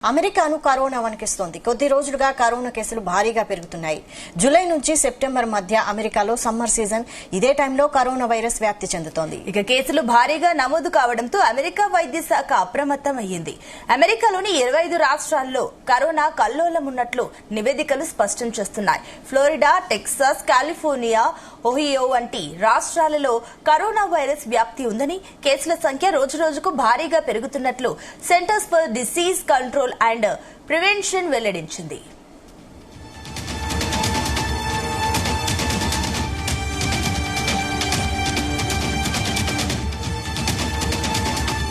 అమెరికాను కరోనా వణికిస్తోంది. కొద్ది రోజులుగా కరోనా కేసులు భారీగా పెరుగుతున్నాయి. జూలై నుంచి సెప్టెంబర్ మధ్య అమెరికాలో సమ్మర్ సీజన్. ఇదే టైంలో కరోనా వైరస్ వ్యాప్తి చెందుతోంది. ఇక కేసులు భారీగా నమోదు కావడంతో అమెరికా వైద్య శాఖ అప్రమత్తమయ్యింది. అమెరికాలోని 25 రాష్ట్రాల్లో కరోనా కల్లోలం ఉన్నట్లు నివేదికలు స్పష్టం చేస్తున్నాయి. ఫ్లోరిడా, టెక్సాస్, కాలిఫోర్నియా, ఒహియో వంటి రాష్ట్రాలలో కరోనా వైరస్ వ్యాప్తి ఉందని, కేసుల సంఖ్య రోజురోజుకు భారీగా పెరుగుతున్నట్లు centers for disease control and prevention వెల్లడించింది.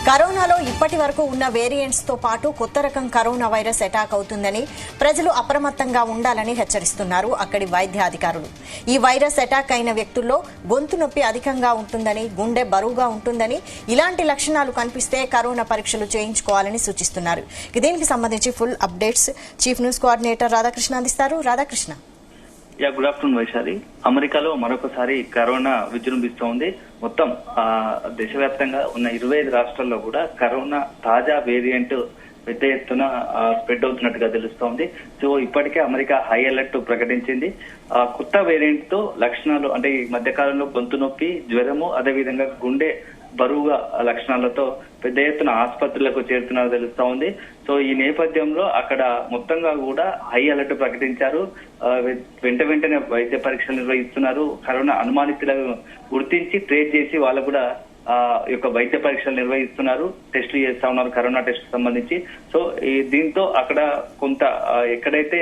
కరోనాలో ఇప్పటి వరకు ఉన్న వేరియంట్స్ తో పాటు కొత్త రకం కరోనా వైరస్ అటాక్ అవుతుందని ప్రజలు అప్రమత్తంగా ఉండాలని హెచ్చరిస్తున్నారు అక్కడి వైద్య అధికారులు. ఈ వైరస్ అటాక్ అయిన వ్యక్తుల్లో గొంతు నొప్పి అధికంగా ఉంటుందని, గుండె బరువుగా ఉంటుందని, ఇలాంటి లక్షణాలు కనిపిస్తే కరోనా పరీక్షలు చేయించుకోవాలని సూచిస్తున్నారు. దీనికి సంబంధించి full updates chief news coordinator Radhakrishna అందిస్తారు. రాధాకృష్ణ. Good afternoon Vaishali. అమెరికాలో మరొకసారి కరోనా విజృంభిస్తోంది. మొత్తం దేశవ్యాప్తంగా ఉన్న 25 రాష్ట్రాల్లో కూడా కరోనా తాజా వేరియంట్ పెద్ద ఎత్తున స్ప్రెడ్ అవుతున్నట్టుగా తెలుస్తోంది. సో ఇప్పటికే అమెరికా హై అలర్ట్ ప్రకటించింది. కొత్త వేరియంట్ తో లక్షణాలు అంటే ఈ మధ్య కాలంలో గొంతు నొప్పి, జ్వరము, అదేవిధంగా గుండె బరువుగా లక్షణాలతో పెద్ద ఎత్తున ఆసుపత్రులకు చేరుతున్నట్టు తెలుస్తా ఉంది. సో ఈ నేపథ్యంలో అక్కడ మొత్తంగా కూడా హై అలర్ట్ ప్రకటించారు. వెంటనే వైద్య పరీక్షలు నిర్వహిస్తున్నారు. కరోనా అనుమానితులను గుర్తించి ట్రేస్ చేసి వాళ్ళకు కూడా యొక్క వైద్య పరీక్షలు నిర్వహిస్తున్నారు. టెస్టులు చేస్తా ఉన్నారు కరోనా టెస్ట్ సంబంధించి. సో దీంతో అక్కడ కొంత ఎక్కడైతే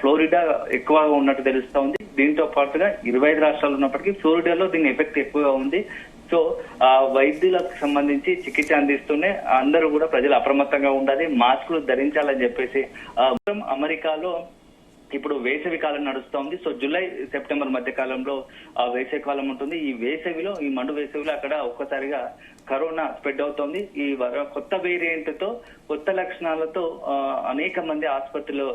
ఫ్లోరిడా ఎక్కువగా ఉన్నట్టు తెలుస్తా ఉంది. దీంతో పాటుగా 25 రాష్ట్రాలు ఉన్నప్పటికీ ఫ్లోరిడాలో దీని ఎఫెక్ట్ ఎక్కువగా ఉంది. సో వైద్యులకు సంబంధించి చికిత్స అందిస్తూనే అందరూ కూడా ప్రజలు అప్రమత్తంగా ఉండాలి, మాస్కులు ధరించాలని చెప్పేసి అమెరికాలో ఇప్పుడు వేసవి కాలం నడుస్తోంది. సో జూలై సెప్టెంబర్ మధ్య కాలంలో వేసవి కాలం ఉంటుంది. ఈ వేసవిలో, ఈ మండు వేసవిలో అక్కడ ఒక్కసారిగా కరోనా స్ప్రెడ్ అవుతోంది. ఈ కొత్త వేరియంట్ తో, కొత్త లక్షణాలతో అనేక మంది ఆసుపత్రిలో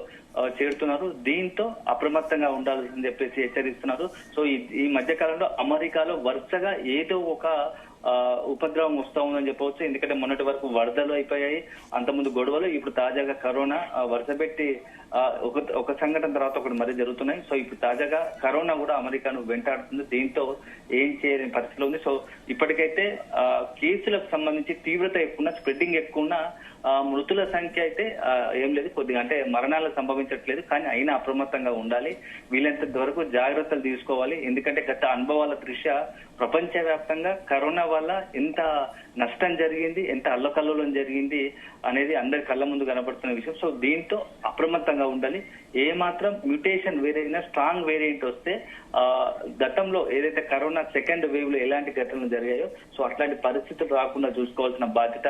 చేరుతున్నారు. దీంతో అప్రమత్తంగా ఉండాలని చెప్పేసి హెచ్చరిస్తున్నారు. సో ఈ మధ్య కాలంలో అమెరికాలో వరుసగా ఏదో ఒక ఉపద్రవం వస్తా ఉందని చెప్పవచ్చు. ఎందుకంటే మొన్నటి వరకు వరదలు అయిపోయాయి, అంతకుముందు గొడవలు, ఇప్పుడు తాజాగా కరోనా వరుస పెట్టి ఒక సంఘటన తర్వాత ఒకటి మరీ జరుగుతున్నాయి. సో ఇప్పుడు తాజాగా కరోనా కూడా అమెరికాను వెంటాడుతుంది. దీంతో ఏం చేయలేని పరిస్థితిలో ఉంది. సో ఇప్పటికైతే కేసులకు సంబంధించి తీవ్రత ఎక్కువ, స్ప్రెడ్డింగ్ ఎక్కువ, మృతుల సంఖ్య అయితే ఏం లేదు, కొద్దిగా అంటే మరణాలు సంభవించట్లేదు. కానీ అయినా అప్రమత్తంగా ఉండాలి, వీలైనంత వరకు జాగ్రత్తలు తీసుకోవాలి. ఎందుకంటే గత అనుభవాల దృష్ట్యా ప్రపంచవ్యాప్తంగా కరోనా వల్ల ఎంత నష్టం జరిగింది, ఎంత అల్లకల్లోలం జరిగింది అనేది అందరి కళ్ళ ముందు కనబడుతున్న విషయం. సో దీంతో అప్రమత్తంగా ఉండాలి. ఏ మాత్రం మ్యూటేషన్ వేరైనా, స్ట్రాంగ్ వేరియంట్ వస్తే గతంలో ఏదైతే కరోనా సెకండ్ వేవ్ లో ఎలాంటి ఘటనలు జరిగాయో సో అట్లాంటి పరిస్థితులు రాకుండా చూసుకోవాల్సిన బాధ్యత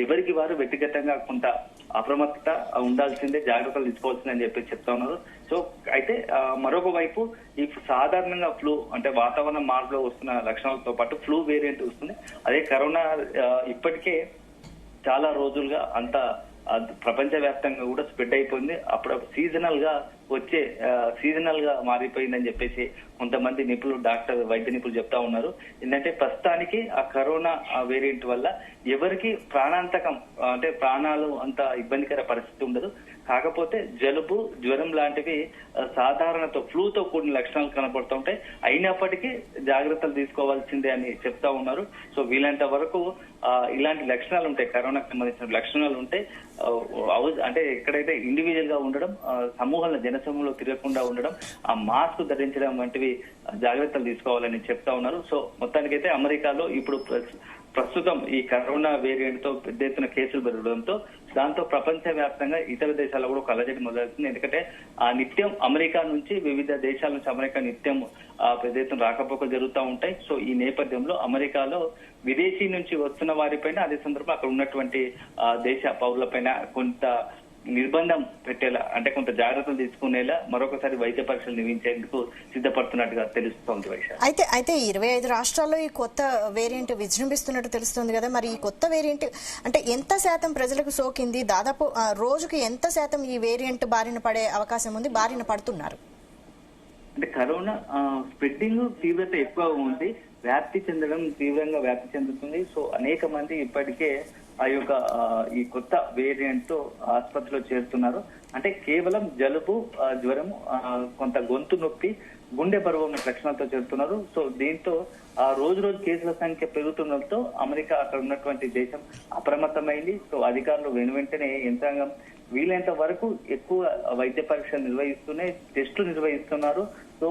ఎవరికి వారు వ్యక్తిగతంగా కొంత అప్రమత్తత ఉండాల్సిందే, జాగ్రత్తలు తీసుకోవాల్సిందని చెప్పి చెప్తా ఉన్నారు. సో అయితే మరొక వైపు ఈ సాధారణంగా ఫ్లూ అంటే వాతావరణ మార్పులో వస్తున్న లక్షణాలతో పాటు ఫ్లూ వేరియంట్ వస్తుంది. అదే కరోనా ఇప్పటికే చాలా రోజులుగా అంత ప్రపంచవ్యాప్తంగా కూడా స్ప్రెడ్ అయిపోయింది. అప్పుడు సీజనల్ గా మారిపోయిందని చెప్పేసి కొంతమంది నిపుణులు, వైద్య నిపుణులు చెప్తా ఉన్నారు. ఏంటంటే ప్రస్తుతానికి ఆ కరోనా వేరియంట్ వల్ల ఎవరికి ప్రాణాంతకం అంటే ప్రాణాలు అంత ఇబ్బందికర పరిస్థితి ఉండదు. కాకపోతే జలుబు, జ్వరం లాంటివి సాధారణతో ఫ్లూతో కూడిన లక్షణాలు కనబడుతూ ఉంటాయి. అయినప్పటికీ జాగ్రత్తలు తీసుకోవాల్సిందే అని చెప్తా ఉన్నారు. సో వీలంత వరకు ఇలాంటి లక్షణాలు ఉంటాయి, కరోనాకు సంబంధించిన లక్షణాలు ఉంటాయి. అంటే ఎక్కడైతే ఇండివిజువల్ గా ఉండడం, సమూహంలో జనసమూహంలో తిరగకుండా ఉండడం, ఆ మాస్క్ ధరించడం వంటివి జాగ్రత్తలు తీసుకోవాలని చెప్తా ఉన్నారు. సో మొత్తానికైతే అమెరికాలో ఇప్పుడు ప్రస్తుతం ఈ కరోనా వేరియంట్ తో పెద్ద ఎత్తున కేసులు పెరగడంతో దాంతో ప్రపంచ వ్యాప్తంగా ఇతర దేశాల్లో కూడా ఒక అలజడి మొదలవుతుంది. ఎందుకంటే ఆ నిత్యం అమెరికా నుంచి వివిధ దేశాల నుంచి అమెరికా నిత్యం పెద్ద ఎత్తున రాకపోకలు జరుగుతూ ఉంటాయి. సో ఈ నేపథ్యంలో అమెరికాలో విదేశీ నుంచి వస్తున్న వారిపైన, అదే సందర్భంలో అక్కడ ఉన్నటువంటి దేశ పౌరులపైన కొంత నిర్బంధం పెట్టేలా, అంటే కొంత జాగ్రత్తలు తీసుకునేలా మరొకసారి వైద్య పరీక్షలు నిర్వహించేందుకు సిద్ధపడుతున్నట్టుగా తెలుస్తోంది. అయితే 25 రాష్ట్రాల్లో ఈ కొత్త వేరియంట్ విజృంభిస్తున్నట్టు తెలుస్తుంది కదా, మరి ఈ కొత్త వేరియంట్ అంటే ఎంత శాతం ప్రజలకు సోకింది? దాదాపు రోజుకి ఎంత శాతం ఈ వేరియంట్ బారిన పడే అవకాశం ఉంది, బారిన పడుతున్నారు? అంటే కరోనా స్ప్రెడ్డింగ్ తీవ్రత ఎక్కువ ఉంది, వ్యాప్తి చెందడం తీవ్రంగా వ్యాప్తి చెందుతుంది. సో అనేక మంది ఇప్పటికే ఆ యొక్క ఈ కొత్త వేరియంట్ తో ఆసుపత్రిలో చేరుతున్నారు. అంటే కేవలం జలుబు, జ్వరం, కొంత గొంతు నొప్పి, గుండె బరువు లక్షణాలతో చేరుతున్నారు. సో దీంతో రోజు రోజు కేసుల సంఖ్య పెరుగుతుండటంతో అమెరికా అక్కడ ఉన్నటువంటి దేశం అప్రమత్తమైంది. సో అధికారులు వెనువెంటనే యంత్రాంగం వీలైనంత వరకు ఎక్కువ వైద్య పరీక్షలు నిర్వహిస్తూనే టెస్టులు నిర్వహిస్తున్నారు. సో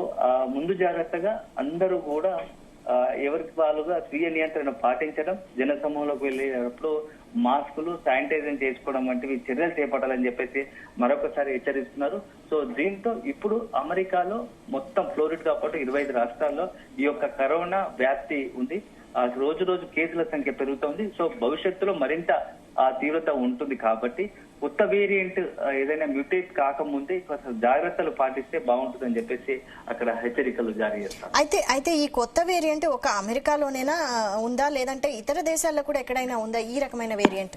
ముందు జాగ్రత్తగా అందరూ కూడా ఎవరికి వాళ్ళుగా స్వీయ నియంత్రణ పాటించడం, జన సమూహంలోకి వెళ్ళేటప్పుడు మాస్కులు, శానిటైజర్ చేసుకోవడం వంటివి చర్యలు చేపట్టాలని చెప్పేసి మరొకసారి హెచ్చరిస్తున్నారు. సో దీంతో ఇప్పుడు అమెరికాలో మొత్తం ఫ్లోరిడా పాటు 25 రాష్ట్రాల్లో ఈ యొక్క కరోనా వ్యాప్తి ఉంది. రోజు రోజు కేసుల సంఖ్య పెరుగుతోంది. సో భవిష్యత్తులో మరింత తీవ్రత ఉంటుంది కాబట్టి కొత్త వేరియంట్ ఏదైనా మ్యూటేట్ కాకముందే జాగ్రత్తలు పాటిస్తే బాగుంటుందని చెప్పేసి అక్కడ హెచ్చరికలు జారీ చేస్తారు. అయితే ఈ కొత్త వేరియంట్ ఒక అమెరికాలోనేనా ఉందా, లేదంటే ఇతర దేశాల్లో కూడా ఎక్కడైనా ఉందా ఈ రకమైన వేరియంట్?